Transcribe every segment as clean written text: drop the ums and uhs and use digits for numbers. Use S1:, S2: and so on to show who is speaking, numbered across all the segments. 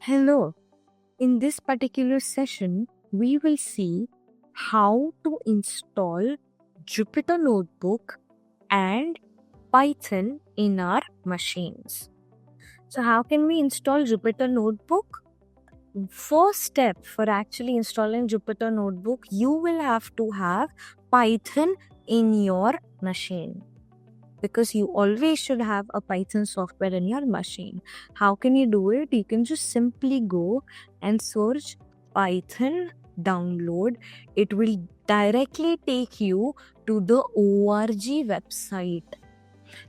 S1: Hello. In this particular session, we will see how to install Jupyter Notebook and Python in our machines. So how can we install Jupyter Notebook? First step for actually installing Jupyter Notebook, you will have to have Python in your machine, because you always should have a Python software in your machine. How can you do it? You can just simply go and search Python download. It will directly take you to the org website,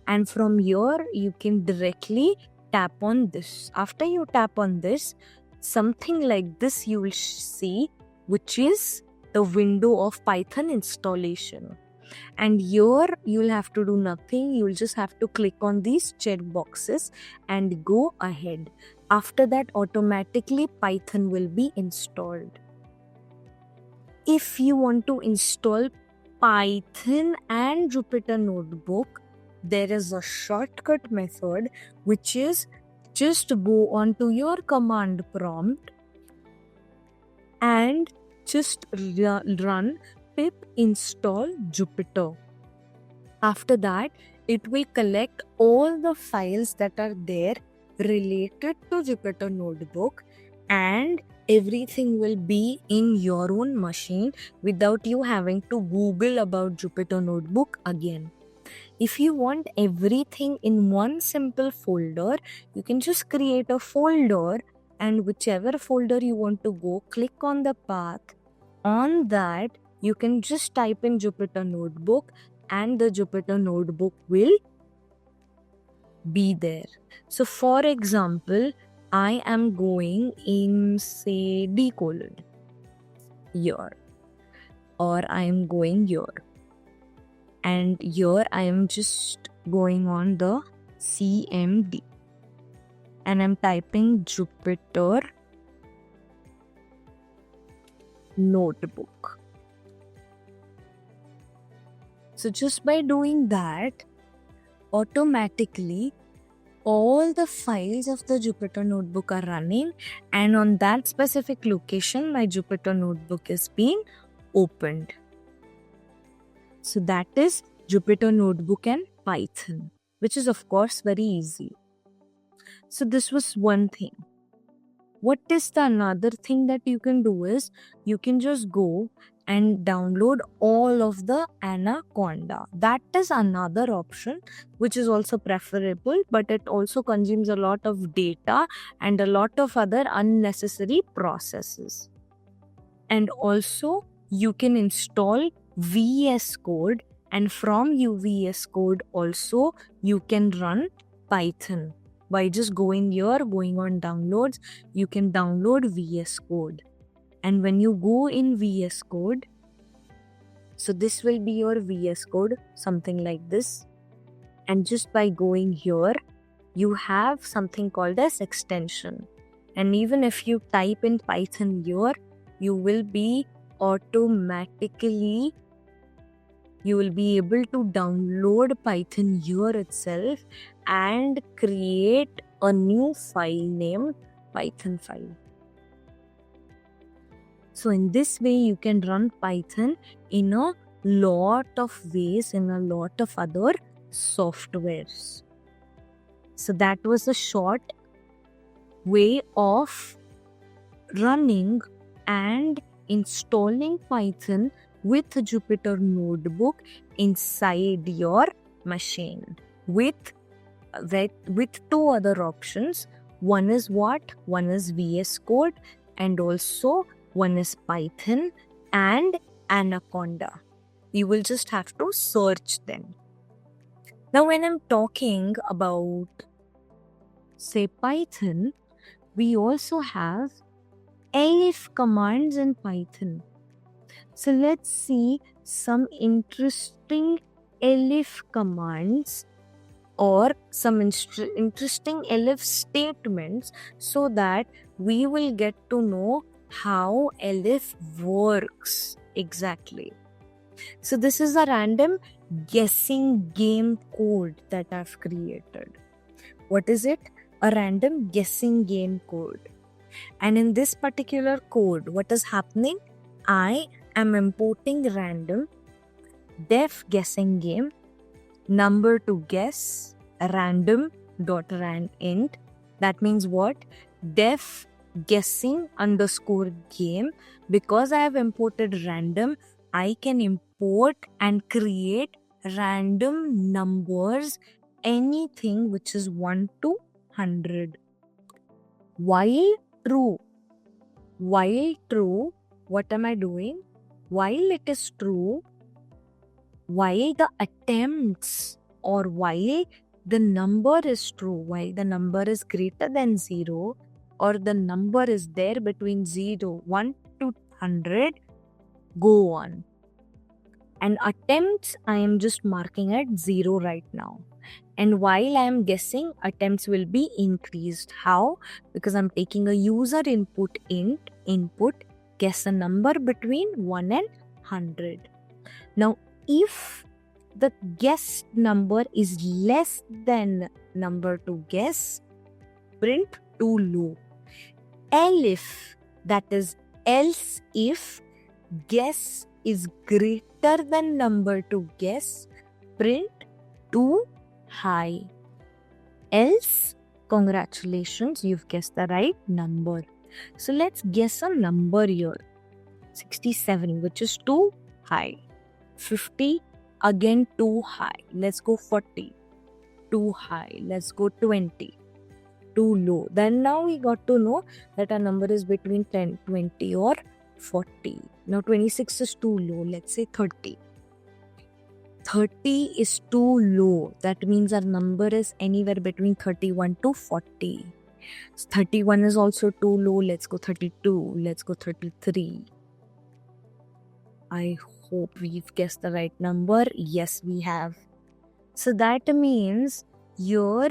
S1: and from here you can directly tap on this. After you tap on this, something like this you will see, which is the window of Python installation. And here you'll have to do nothing. You'll just have to click on these check boxes and go ahead. After that, automatically Python will be installed. If you want to install Python and Jupyter Notebook, there is a shortcut method, which is just go onto your command prompt and just run pip install Jupyter. After that, it will collect all the files that are there related to Jupyter Notebook, and everything will be in your own machine without you having to Google about Jupyter Notebook again. If you want everything in one simple folder, you can just create a folder, and whichever folder you want to go, click on the path. On that, you can just type in Jupyter Notebook and the Jupyter Notebook will be there. So for example, I am going in, say, D:, here, or I am going here, and here I am just going on the CMD, and I'm typing Jupyter Notebook. So just by doing that, automatically all the files of the Jupyter Notebook are running, and on that specific location my Jupyter Notebook is being opened. So that is Jupyter Notebook and Python, which is of course very easy. So this was one thing. What is the another thing that you can do is, you can just go and download all of the Anaconda. That is another option, which is also preferable, but it also consumes a lot of data and a lot of other unnecessary processes. And also you can install VS Code, and from VS Code also you can run Python. By just going here, going on downloads, you can download VS Code. And when you go in VS Code, so this will be your VS Code, something like this. And just by going here, you have something called as extension. And even if you type in Python here, you will be automatically, you will be able to download Python here itself and create a new file named Python file. So in this way, you can run Python in a lot of ways, in a lot of other softwares. So that was a short way of running and installing Python with Jupyter Notebook inside your machine with two other options. One is what? One is VS Code, and also one is Python and Anaconda. You will just have to search them. Now when I'm talking about, say, Python, we also have elif commands in Python. So let's see some interesting elif commands or some interesting elif statements, so that we will get to know how elif works exactly. So this is a random guessing game code that I've created. What is it? A random guessing game code. And in this particular code, what is happening? I am importing random def guessing game, number to guess, random.randint. That means what? Def guessing underscore game. Because I have imported random, I can import and create random numbers, anything which is 1 to 100. While true, what am I doing? While it is true, while the attempts or while the number is true, while the number is greater than 0 or the number is there between 0, 1 to 100, go on. And attempts, I am just marking at 0 right now. And while I am guessing, attempts will be increased. How? Because I'm taking a user input input, guess a number between 1 and 100. Now, if the guessed number is less than number to guess, print too low. Elif, that is else if guess is greater than number to guess, print too high. Else, congratulations, you've guessed the right number. So let's guess a number here. 67, which is too high. 50, again too high. Let's go 40. Too high. Let's go 20. Too low. Then now we got to know that our number is between 10, 20 or 40. Now 26 is too low. Let's say 30. 30 is too low. That means our number is anywhere between 31 to 40. 31 is also too low. Let's go 32. Let's go 33. I hope we've guessed the right number. Yes, we have. So that means your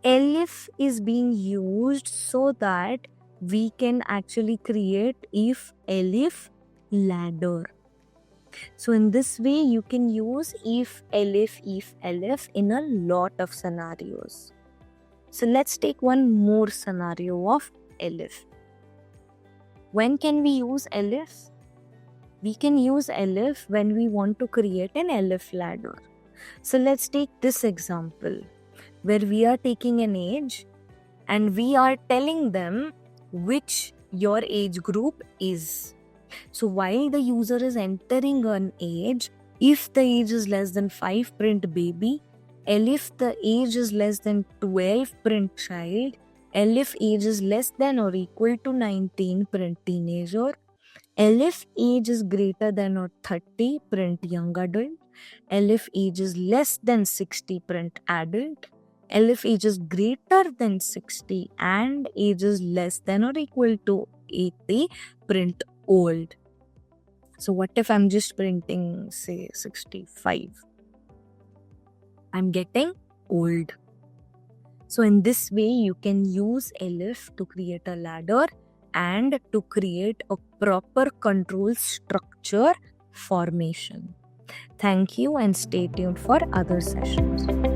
S1: elif is being used so that we can actually create if elif ladder. So in this way, you can use if elif in a lot of scenarios. So let's take one more scenario of elif. When can we use elif? We can use elif when we want to create an elif ladder. So let's take this example where we are taking an age and we are telling them which your age group is. So while the user is entering an age, if the age is less than 5, print baby. If the age is less than 12, print child. If age is less than or equal to 19, print teenager. If age is greater than or 30, print young adult. If age is less than 60, print adult. If age is greater than 60 and age is less than or equal to 80, print old. So what if I'm just printing, say, 65? I'm getting old. So in this way, you can use elif to create a ladder and to create a proper control structure formation. Thank you and stay tuned for other sessions.